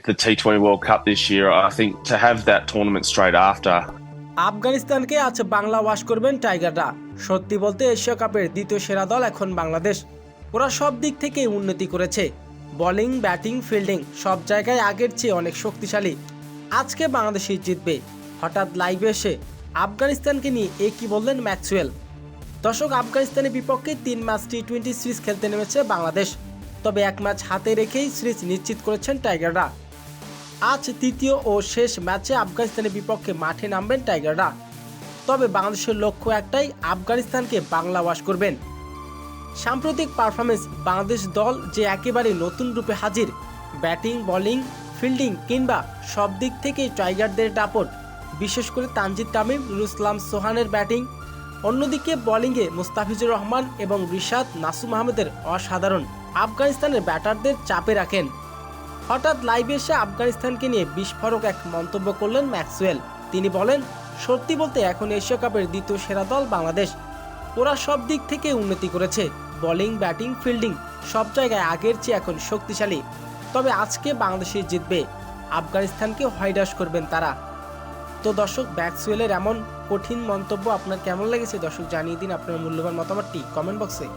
the T20 World Cup this year. I think to have that tournament straight after. আফগানিস্তানকে আজ Bangla wash করবেন টাইগাররা। সত্যি বলতে এশিয়া কাপের দ্বিতীয় সেরা দল এখন বাংলাদেশ। ওরা সব দিক থেকেই উন্নতি করেছে, বোলিং, ব্যাটিং, ফিল্ডিং সব জায়গায় আগের চেয়ে অনেক শক্তিশালী। আজকে বাংলাদেশই জিতবে। হঠাৎ লাইভে এসে আফগানিস্তানকে নিয়ে কি বললেন ম্যাক্সওয়েল। দর্শক, আফগানিস্তানের বিপক্ষে 3 ম্যাচ টি20 সিরিজ খেলতে নেমেছে বাংলাদেশ, তবে 1 ম্যাচ হাতে রেখেই সিরিজ নিশ্চিত করেছেন টাইগাররা। আজ তৃতীয় ও শেষ ম্যাচে আফগানিস্তানের বিপক্ষে মাঠে নামবেন টাইগাররা। তবে বাংলাদেশের লক্ষ্য একটাই, আফগানিস্তানকে বাংলা ওয়াশ করবেন। সাম্প্রতিক পারফরমেন্স বাংলাদেশ দল যে একেবারে নতুন রূপে হাজির, ব্যাটিং, বোলিং, ফিল্ডিং কিংবা সব দিক থেকেই টাইগারদের দাপট। বিশেষ করে তানজিদ তামিম, নুরুল ইসলাম সোহানের ব্যাটিং, অন্যদিকে বোলিংয়ে মুস্তাফিজুর রহমান এবং রিশাদ, নাসুম আহমেদের অসাধারণ আফগানিস্তানের ব্যাটারদের চাপে রাখেন। হঠাৎ লাইভে এসে আফগানিস্তানকে নিয়ে বিস্ফোরক এক মন্তব্য করলেন ম্যাক্সওয়েল। তিনি বলেন, সত্যি বলতে এখন এশিয়া কাপের দ্বিতীয় সেরা দল বাংলাদেশ। ওরা সব দিক থেকে উন্নতি করেছে, বোলিং, ব্যাটিং, ফিল্ডিং সব জায়গায় আগের চেয়ে এখন শক্তিশালী। তবে আজকে বাংলাদেশই জিতবে, আফগানিস্তানকে হয়রাস করবেন তারা। তো দর্শক, ম্যাক্সওয়েলের এমন কঠিন মন্তব্য আপনার কেমন লেগেছে? দর্শক জানিয়ে দিন আপনার মূল্যবান মতামতটি কমেন্ট বক্সে।